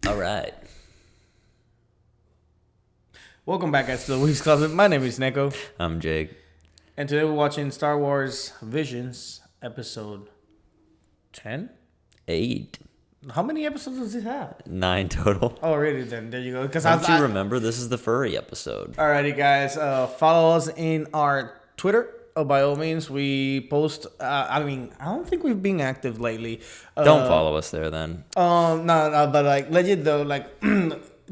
All right. Welcome back, guys, to the Weebs Closet. My name is Nekko, I'm Jake. and today we're watching Star Wars Visions, episode 10. 8. How many episodes does it have? 9 total. Oh, really? Then there you go. Because Don't you remember? This is the furry episode. Alrighty, guys. Follow us in our Twitter. By all means, we post. I don't think we've been active lately. Don't follow us there then. No, but like legit though, like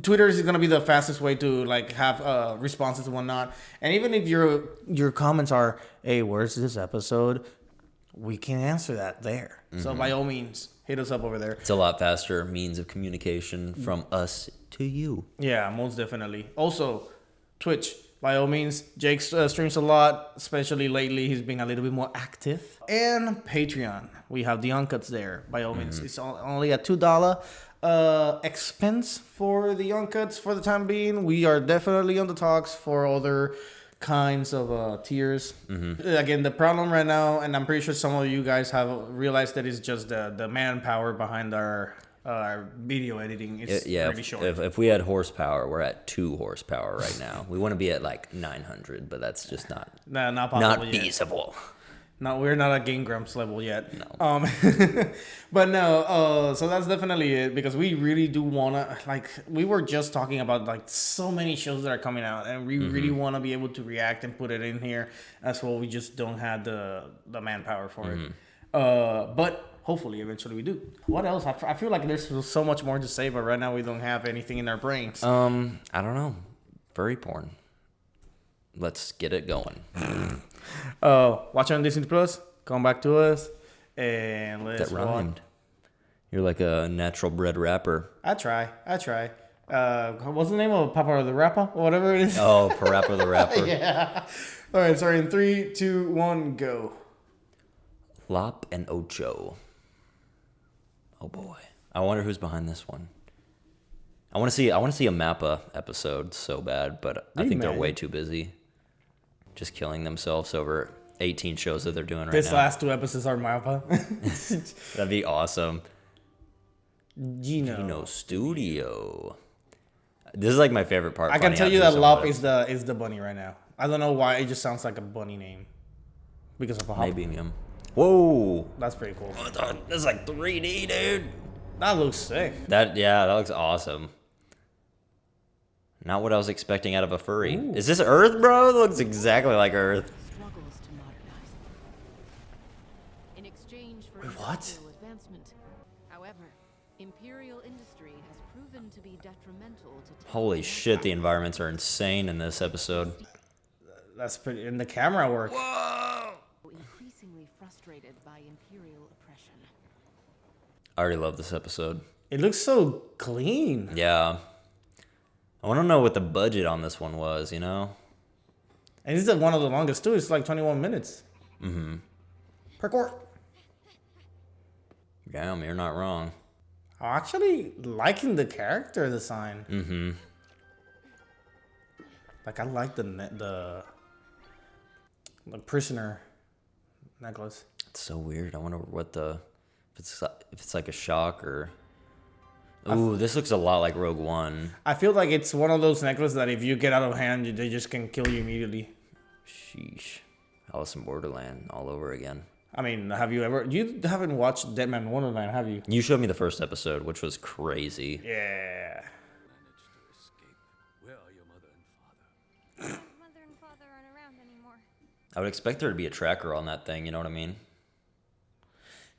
Twitter is gonna be the fastest way to like have responses and whatnot. And even if your comments are, "Hey, where's this episode?" we can answer that there. So by all means, hit us up over there. It's a lot faster means of communication from us to you. Yeah, most definitely. Also, Twitch. By all means, Jake streams a lot, especially lately. He's been a little bit more active. And Patreon. We have the uncuts there. By all means, it's only a $2 expense for the uncuts for the time being. We are definitely on the talks for other kinds of tiers. Again, the problem right now, and I'm pretty sure some of you guys have realized that it's just the manpower behind our video editing is pretty short. If we had horsepower, we're at 2 horsepower right now. We want to be at like 900, but that's just not possible not yet. feasible. No, we're not at Game Grumps level yet. No. But no, so that's definitely it, because we really do want to, like, we were just talking about like so many shows that are coming out, and we really want to be able to react and put it in here as well. We just don't have the manpower for it. But hopefully eventually we do. What else? I feel like there's so much more to say, but right now we don't have anything in our brains. I don't know. Furry porn. Let's get it going. Watch on Disney Plus. Come back to us, and let's That rhymed. You're like a natural bred rapper. I try. What's the name of Papa the Rapper? Whatever it is. Oh, Parappa the rapper. Yeah. All right. Sorry. In 3, 2, 1, go. Lop and Ocho. Oh boy. I wonder who's behind this one. I want to see a Mappa episode so bad, but I think they're way too busy just killing themselves over 18 shows that they're doing right This now. last 2 episodes are Mappa. That'd be awesome. Gino. Studio. This is like my favorite part. I can tell you that Lop is the bunny right now. I don't know why, it just sounds like a bunny name because of a hop. Maybe him. Whoa. That's pretty cool. This is like 3D, dude. That looks sick. That looks awesome. Not what I was expecting out of a furry. Ooh. Is this Earth, bro? It looks exactly like Earth. Struggles to modernize. In exchange for what? industrial advancement. However, imperial industry has proven to be detrimental to Holy shit, the environments are insane in this episode. That's pretty. And the camera work. Whoa! increasingly frustrated by imperial oppression. I already love this episode. It looks so clean. Yeah. I want to know what the budget on this one was, you know? And this is one of the longest too. It's like 21 minutes. Parkour. Damn, you're not wrong. I'm actually liking the character design. Like, I like the prisoner necklace. It's so weird. I wonder what if it's like a shock or... Ooh, this looks a lot like Rogue One. I feel like it's one of those necklaces that if you get out of hand, they just can kill you immediately. Sheesh. Alice in Borderland all over again. I mean, you haven't watched Dead Man Wonderland, have you? You showed me the first episode, which was crazy. Yeah. Where are your mother and father? Mother and father aren't around anymore. I would expect there to be a tracker on that thing, you know what I mean?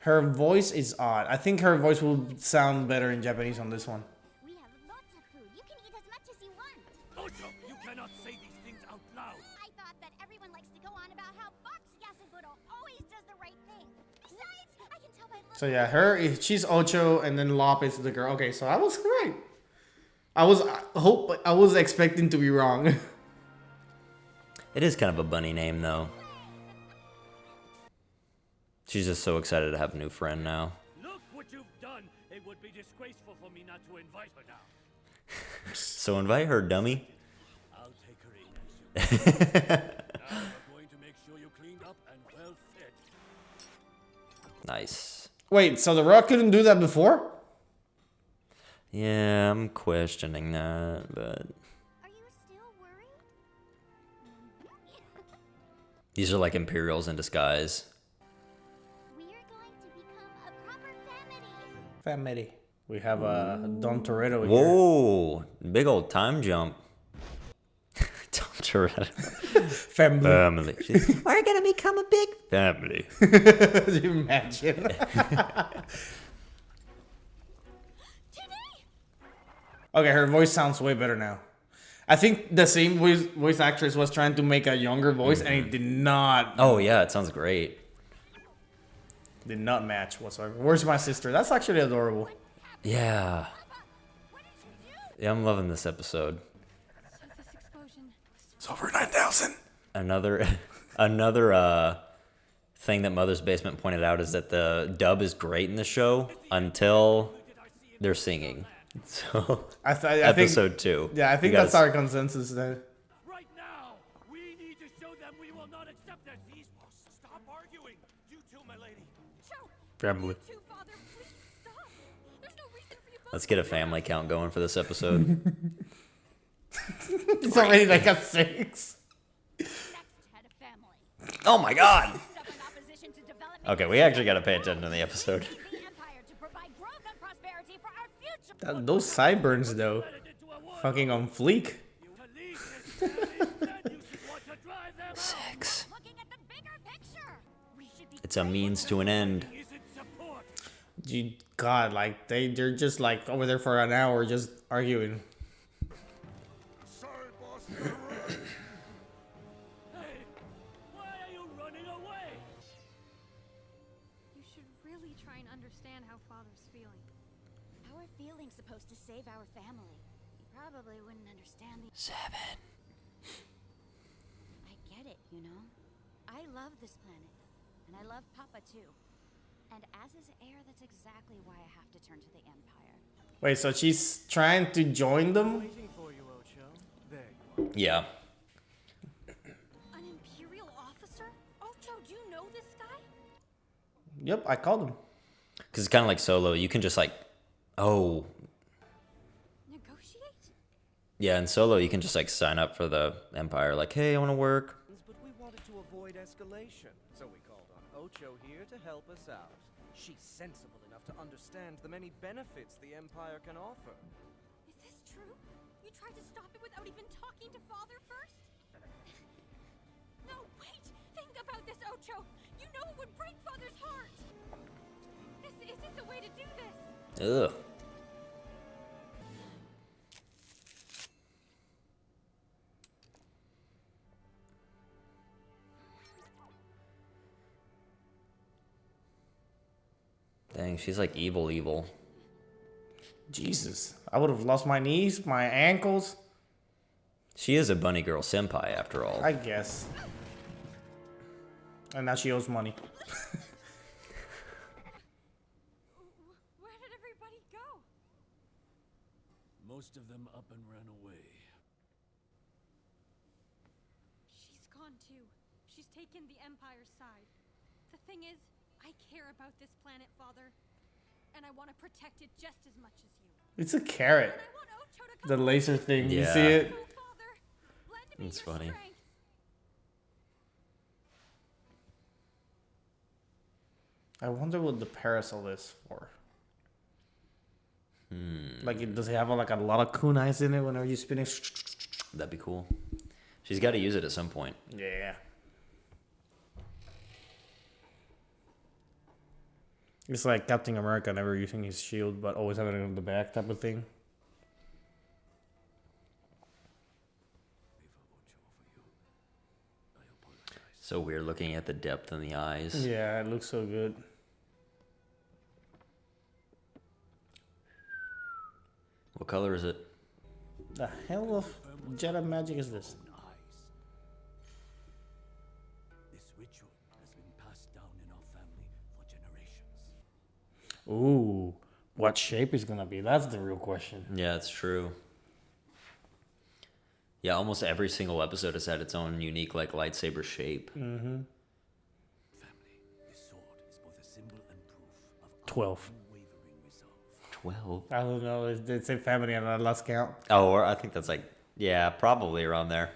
Her voice is odd. I think her voice will sound better in Japanese on this one. We have lots of food. You can eat as much as you want. Ocho, you cannot say these things out loud. I thought that everyone likes to go on about how Fox Yasuburo always does the right thing. Besides, I can tell by looking. So yeah, she's Ocho, and then Lop is the girl. Okay, so I was right. I was expecting to be wrong. It is kind of a bunny name, though. She's just so excited to have a new friend now. Look what you've done. It would be disgraceful for me not to invite her now. So invite her, dummy. I'll take her in as you. Now we're going to make sure you're cleaned up and well fed. Nice. Wait, so The Rock couldn't do that before? Yeah, I'm questioning that, but Are you still worried? these are like Imperials in disguise. We're going to become a proper family. Family. We have Don Toretto here. Whoa, big old time jump. Tom Toretto. Family. Family. We're gonna become a big family. Could you imagine? Okay, her voice sounds way better now. I think the same voice actress was trying to make a younger voice, and it did not. Oh yeah, it sounds great. Did not match whatsoever. Where's my sister? That's actually adorable. Yeah. What did you do? Yeah, I'm loving this episode. This explosion. It's over 9,000. Another thing that Mother's Basement pointed out is that the dub is great in the show until they're singing. So episode 2. Yeah, I think You that's gotta- our consensus there. Right now, we need to show them we will not accept this. Stop arguing. You too, my lady. Family. Two, Father, please stop. There's no reason for you both. Let's get a family count going for this episode. It's already like a 6. Next head of family. Oh my god! Stubborn opposition to development. Okay, we actually gotta pay attention to the episode. The Empire to provide growth and prosperity for our future. Those sideburns, though. Fucking on fleek. Six. Looking at the bigger picture. We should be It's a means to an end. God, like, they're just, like, over there for an hour just arguing. Sorry, boss. Hey, why are you running away? You should really try and understand how Father's feeling. How are feelings supposed to save our family? You probably wouldn't understand the 7. I get it, you know. I love this planet. And I love Papa too. And as his heir, that's exactly why I have to turn to the Empire. Wait, so she's trying to join them? Waiting for you, Ocho. There you are. Yeah. An Imperial officer? Ocho, do you know this guy? Yep, I called him. Because it's kind of like Solo. You can just like, oh, Negotiate? yeah, in Solo you can just like sign up for the Empire. Like, hey, I want to work. But we wanted to avoid escalation, so we called on Ocho here to help us out. She's sensible enough to understand the many benefits the Empire can offer. Is this true? You tried to stop it without even talking to Father first? No, wait! Think about this, Ocho! You know it would break Father's heart! This isn't the way to do this. Ugh. Dang, she's like evil. Jesus. I would have lost my knees, my ankles. She is a bunny girl senpai after all. I guess. And now she owes money. Where did everybody go? Most of them up and ran away. She's gone too. She's taken the Empire's side. The thing is, I care about this planet, Father. And I want to protect it just as much as you. It's a carrot. And I want Ocho to come The laser thing. You Yeah. see it? home, Father. Lend me It's your funny. strength. I wonder what the parasol is for. Like, does it have like a lot of kunais in it whenever you spinning? That'd be cool. She's got to use it at some point. Yeah. It's like Captain America never using his shield, but always having it in the back type of thing. So weird looking at the depth in the eyes. Yeah, it looks so good. What color is it? The hell of Jedi magic is this? This ritual has been passed down in our family for generations. Ooh, what shape is gonna be? That's the real question. Yeah, it's true. Yeah, almost every single episode has had its own unique like lightsaber shape. Family, this sword is both a symbol and proof of our 12. unwavering resolve. 12. I don't know. It's a family and I lost count. Oh, or I think that's like, yeah, probably around there.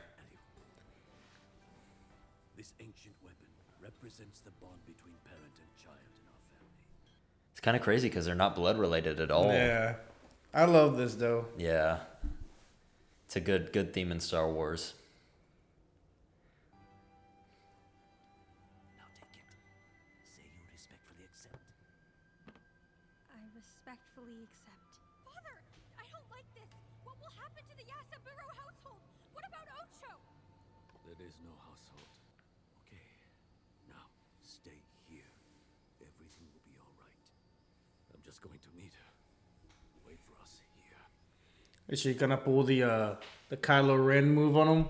This ancient weapon represents the bond between parent and child in our family. It's kind of crazy because they're not blood related at all. Yeah. I love this, though. Yeah. It's a good theme in Star Wars. Now take it. Say you respectfully accept. I respectfully accept. Father, I don't like this. What will happen to the Yasaburo household? What about Ocho? There is no household. Okay. Now, stay here. Everything will be alright. I'm just going to meet her. Wait for us here. Is she gonna pull the Kylo Ren move on him?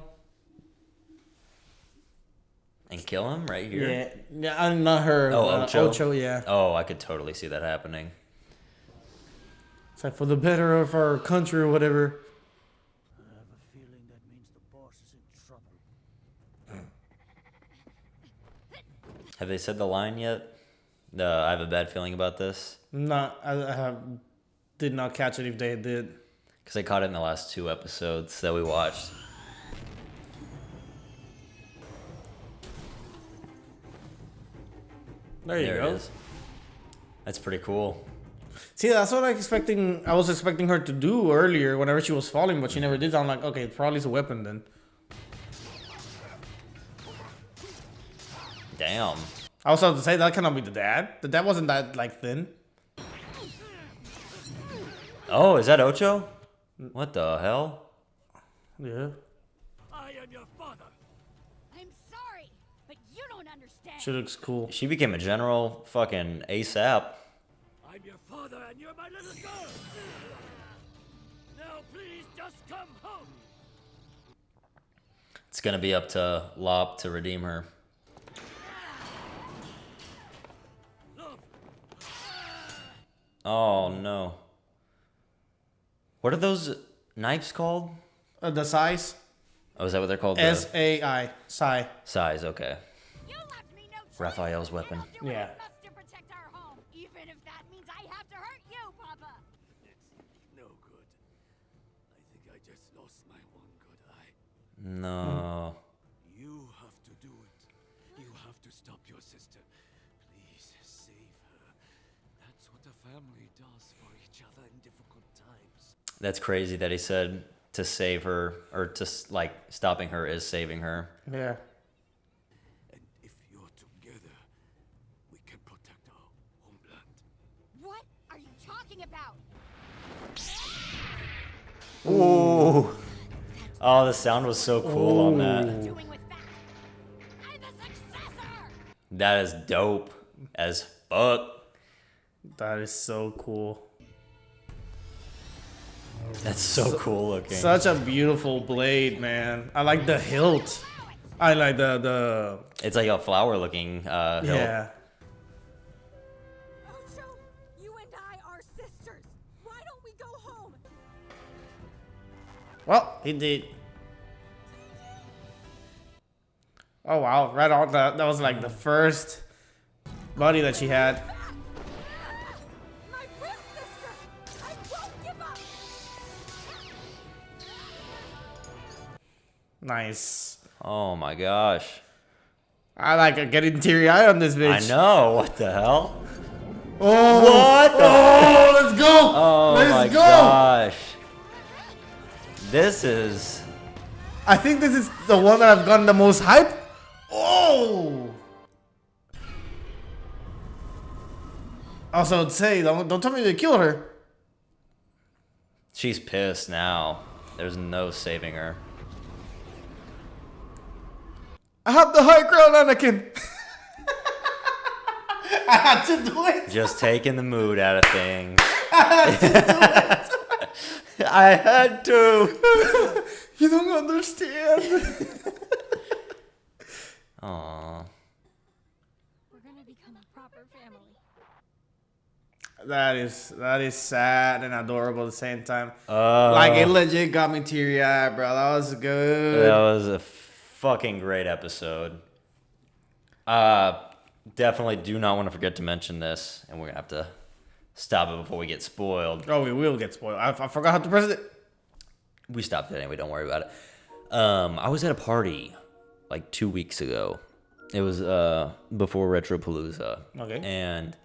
And kill him right here? Yeah, I'm not her. Oh, Ocho? Ocho, yeah. Oh, I could totally see that happening. It's like for the better of our country or whatever. I have a feeling that means the boss is in trouble. Have they said the line yet? I have a bad feeling about this. Did not catch it if they did. Because I caught it in the last 2 episodes that we watched. There you There go. it is. That's pretty cool. See, that's what I was expecting her to do earlier whenever she was falling, but she never did. I'm like, okay, it probably is a weapon then. Damn. I was about to say that cannot be the dad. The dad wasn't that like thin. Oh, is that Ocho? What the hell? Yeah. I am your father. I'm sorry, but you don't understand. She looks cool. She became a general fucking ASAP. I'm your father and you're my little girl. Now please just come home. It's gonna be up to Lop to redeem her. Look, Oh no. What are those knives called? The size? Oh, is that what they're called? S-A-I. Sai. Size, okay. You left me no choice. Raphael's weapon. I'll do what I Yeah. must to protect our home, even if that means I have to hurt you, Papa. it's no good. I think I just lost my one good eye. No. You have to do it. You have to stop your sister. Please save her. That's what a family does for each other in difficult times. That's crazy that he said to save her, or to, like, stopping her is saving her. Yeah. And if you're together, we can protect our homeland. What are you talking about? Ooh. Oh, the sound was so cool on that. Doing with that? I'm the successor. That is dope as fuck. That is so cool. That's so cool looking. Such a beautiful blade, man. I like the hilt. I like the It's like a flower looking hilt. yeah. Ocho, you and I are sisters. Why don't we go home? Well, he did. Oh wow, right on that. That was like the first buddy that she had. My real sister. I won't give up. Nice. Oh my gosh. I like getting teary eyed on this bitch. I know. What the hell? Oh, What the- Oh, let's go. Oh let's my go. gosh. This is. I think this is the one that I've gotten the most hype. Oh. Also, say don't tell me they killed her. She's pissed now. There's no saving her. I have the high ground, Anakin. I had to do it. Just taking the mood out of things. I had to. You don't understand. Aww. We're gonna become a proper family. That is sad and adorable at the same time. Oh. Like it legit got me teary eyed, bro. That was good. That was a fucking great episode. Definitely do not want to forget to mention this, and we're gonna have to stop it before we get spoiled. Oh, we will get spoiled. I forgot how to press it. We stopped it anyway. Don't worry about it. I was at a party like 2 weeks ago. It was before Retropalooza. Okay. And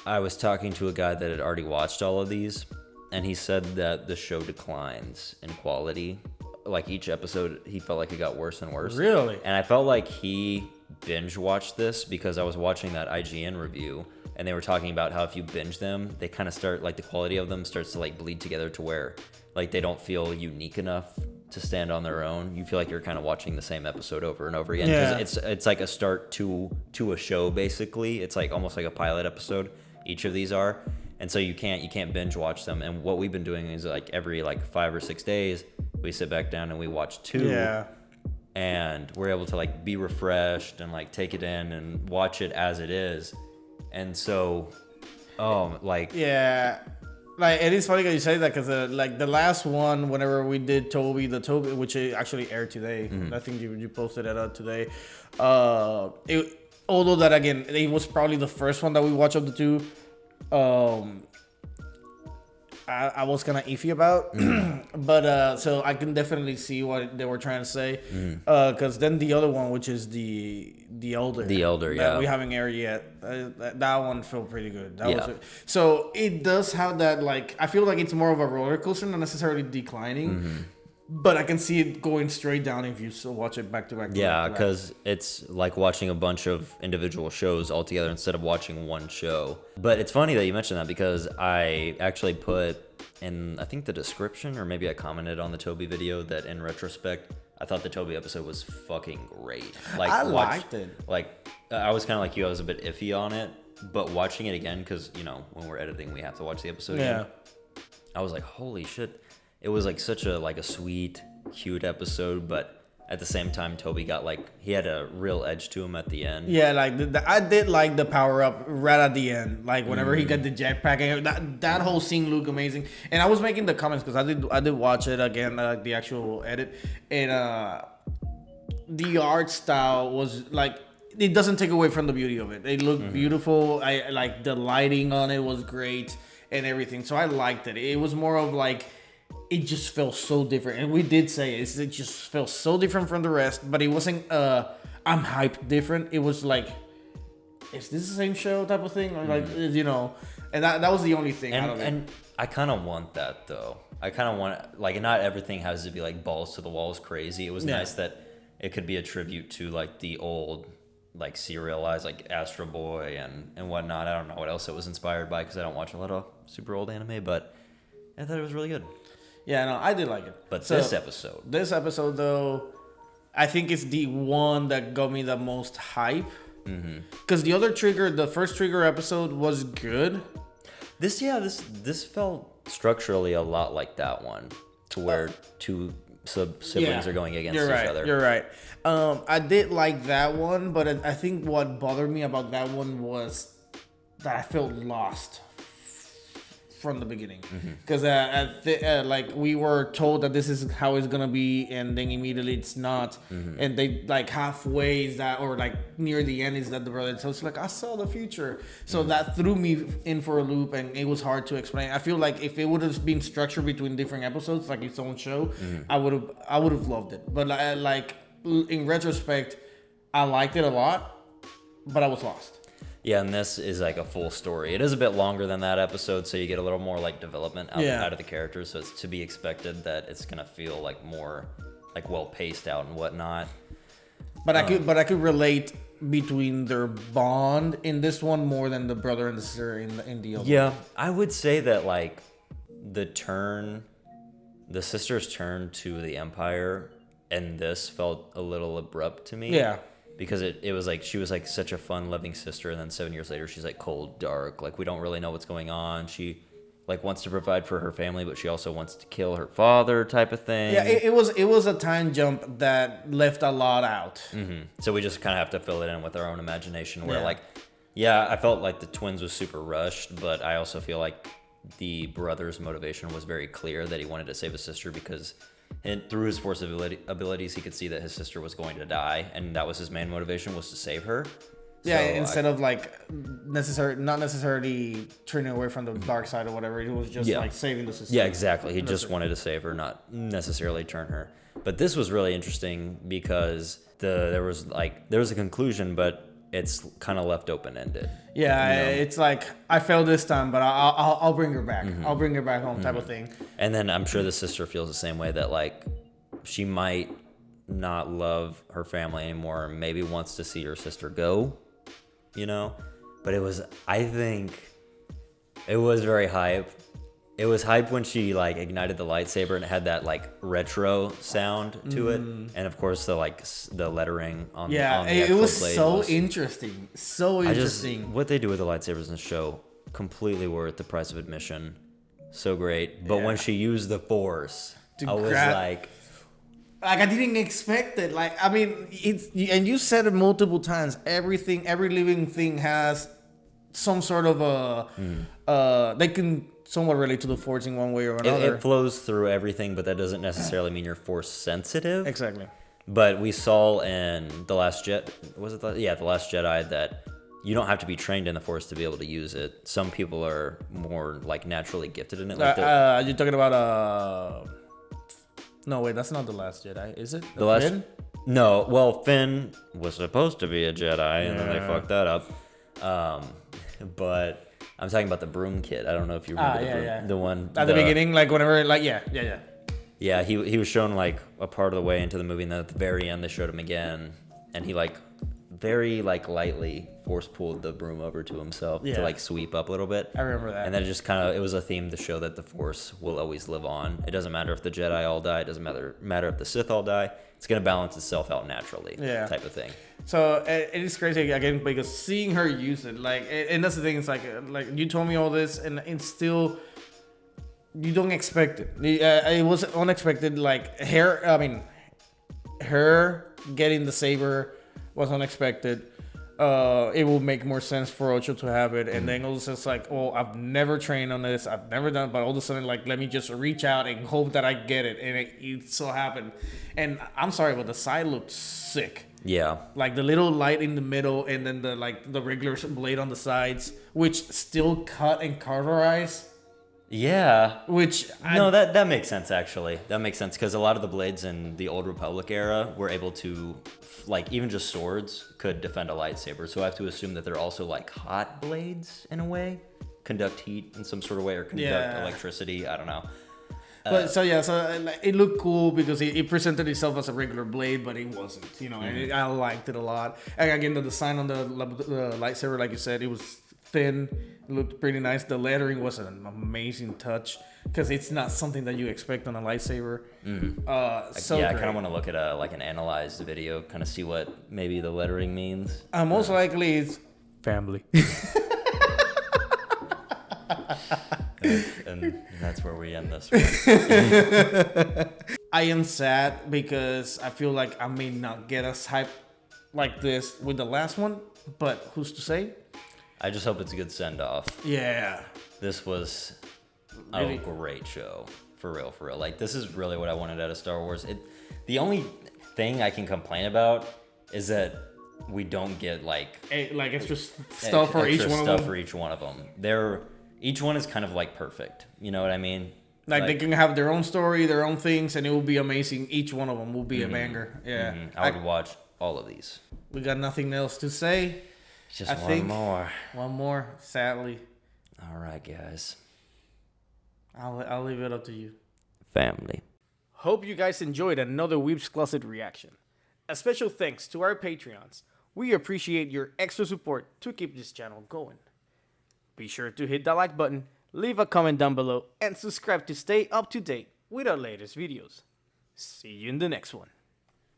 I was talking to a guy that had already watched all of these, and he said that the show declines in quality. Like each episode, he felt like it got worse and worse. Really? And I felt like he binge watched this because I was watching that IGN review, and they were talking about how if you binge them, they kind of start, like the quality of them starts to like bleed together to where like they don't feel unique enough to stand on their own. You feel like you're kind of watching the same episode over and over again because it's like a start to a show basically. It's like almost like a pilot episode. Each of these are, and so you can't binge watch them. And what we've been doing is like every like 5 or 6 days we sit back down and we watch 2. Yeah. And we're able to like be refreshed and like take it in and watch it as it is. And so, Yeah. Like, it is funny that you say that because, like, the last one, whenever we did Toby, which actually aired today, I think you posted it out today. Although that, again, it was probably the first one that we watched of the 2. I was kind of iffy about, but so I can definitely see what they were trying to say. Because then the other one, which is the Elder, that we haven't aired yet, that one felt pretty good. So it does have that, like, I feel like it's more of a roller coaster, not necessarily declining. But I can see it going straight down if you still watch it back to back. Yeah, because it's like watching a bunch of individual shows all together instead of watching one show. But it's funny that you mentioned that because I actually put in, I think, the description, or maybe I commented on the Toby video that in retrospect, I thought the Toby episode was fucking great. Like, I liked it. Like, I was kind of like you, I was a bit iffy on it. But watching it again, because, you know, when we're editing, we have to watch the episode again. I was like, holy shit. It was like such a sweet, cute episode, but at the same time, Toby got like, he had a real edge to him at the end. Yeah, like I did like the power up right at the end, like whenever he got the jetpack, and that whole scene looked amazing. And I was making the comments because I did watch it again, the actual edit, and the art style was like, it doesn't take away from the beauty of it. It looked beautiful. I like the lighting on it was great and everything, so I liked it. It was more of like, it just felt so different, and we did say it just felt so different from the rest, but it wasn't I'm hyped different. It was like, is this the same show type of thing, or like, you know, and that was the only thing. And I kind of want that though. I kind of want, like, not everything has to be like balls to the walls crazy. It was nice that it could be a tribute to like the old, like, serialized, like Astro Boy and whatnot. I don't know what else it was inspired by because I don't watch a lot of super old anime, but I thought it was really good. Yeah, no, I did like it. But so, this episode though, I think it's the one that got me the most hype. Because the first Trigger episode was good. This felt structurally a lot like that one, to where two siblings are going against each other. You're right. I did like that one, but I think what bothered me about that one was that I felt lost from the beginning, because like we were told that this is how it's gonna be, and then immediately it's not, and they like halfway is that, or like near the end is that the brother. So it's like, I saw the future, so that threw me in for a loop, and it was hard to explain. I feel like if it would have been structured between different episodes, like its own show, I would have loved it. But like in retrospect, I liked it a lot, but I was lost. Yeah, and this is like a full story. It is a bit longer than that episode, so you get a little more like development out of the characters. So it's to be expected that it's gonna feel like more like well paced out and whatnot. But I could relate between their bond in this one more than the brother and the sister in the other. Yeah, I would say that like the sister's turn to the Empire, and this felt a little abrupt to me. Yeah. Because it was like, she was like such a fun loving sister, and then 7 years later she's like cold, dark, like we don't really know what's going on. She like wants to provide for her family, but she also wants to kill her father, type of thing. Yeah, it was a time jump that left a lot out. So we just kind of have to fill it in with our own imagination, where I felt like the twins was super rushed, but I also feel like the brother's motivation was very clear, that he wanted to save his sister because, and through his force abilities, he could see that his sister was going to die, and that was his main motivation, was to save her. Yeah, So instead of like not necessarily turning away from the dark side or whatever, it was just like saving the sister. Yeah, exactly. He just wanted to save her, not necessarily turn her. But this was really interesting because there was a conclusion, but it's kind of left open ended. Yeah, it's like I failed this time, but I'll bring her back. I'll bring her back home, type of thing. And then I'm sure the sister feels the same way, that like she might not love her family anymore, maybe wants to see her sister go, but I think it was very hype. It was hype when she like ignited the lightsaber and it had that like retro sound to it, and of course the lettering on the it actual was blade so interesting, what they do with the lightsabers in the show, completely worth the price of admission. So great. But when she used the Force, I was like I didn't expect it. Like, I mean, and you said it multiple times. Every living thing has some sort of they can somewhat relate to the Force in one way or another. It flows through everything, but that doesn't necessarily mean you're Force sensitive. Exactly. But we saw in The Last Jedi, The Last Jedi, that you don't have to be trained in the Force to be able to use it. Some people are more like naturally gifted in it. Like you're talking about no, wait, that's not The Last Jedi, is it? Finn? No, well, Finn was supposed to be a Jedi, and then they fucked that up. But I'm talking about the broom kid. I don't know if you remember the one at the beginning, like whenever, like yeah. Yeah, he was shown like a part of the way into the movie, and then at the very end they showed him again, and he like very like lightly force pulled the broom over to himself to like sweep up a little bit. I remember that. And then it just kind of, it was a theme to show that the Force will always live on. It doesn't matter if the Jedi all die. It doesn't matter if the Sith all die. It's gonna balance itself out naturally. Type of thing. So it is crazy again because seeing her use it, like, and that's the thing. It's like you told me all this, and it's still. You don't expect it. It was unexpected. Like her getting the saber was unexpected. It will make more sense for Ocho to have it, and then also it's like, oh, I've never trained on this, I've never done, but all of a sudden, like, let me just reach out and hope that I get it, and it so happened. And I'm sorry, but the side looked sick. Yeah. Like the little light in the middle, and then the regular blade on the sides, which still cut and cauterize. Yeah. No, that makes sense, actually. That makes sense, because a lot of the blades in the Old Republic era were able to, like, even just swords could defend a lightsaber. So I have to assume that they're also, like, hot blades, in a way? Conduct heat in some sort of way, or conduct electricity. I don't know. But it looked cool because it presented itself as a regular blade, but it wasn't, and I liked it a lot. And again, the design on the lightsaber, like you said, it was thin, it looked pretty nice. The lettering was an amazing touch because it's not something that you expect on a lightsaber. I kind of want to look at an analyzed video, kind of see what maybe the lettering means. Most likely it's family. and that's where we end this one. I am sad because I feel like I may not get us hyped like this with the last one, but who's to say? I just hope it's a good send-off. Yeah. This was a great show. For real. Like, this is really what I wanted out of Star Wars. The only thing I can complain about is that we don't get, like extra stuff for each one of them. Each one is kind of, like, perfect. You know what I mean? Like they can have their own story, their own things, and it will be amazing. Each one of them will be a banger. Yeah. Mm-hmm. I would watch all of these. We got nothing else to say. Just one more. One more, sadly. All right, guys. I'll leave it up to you. Family. Hope you guys enjoyed another Weebs Closet reaction. A special thanks to our Patreons. We appreciate your extra support to keep this channel going. Be sure to hit that like button, leave a comment down below, and subscribe to stay up to date with our latest videos. See you in the next one.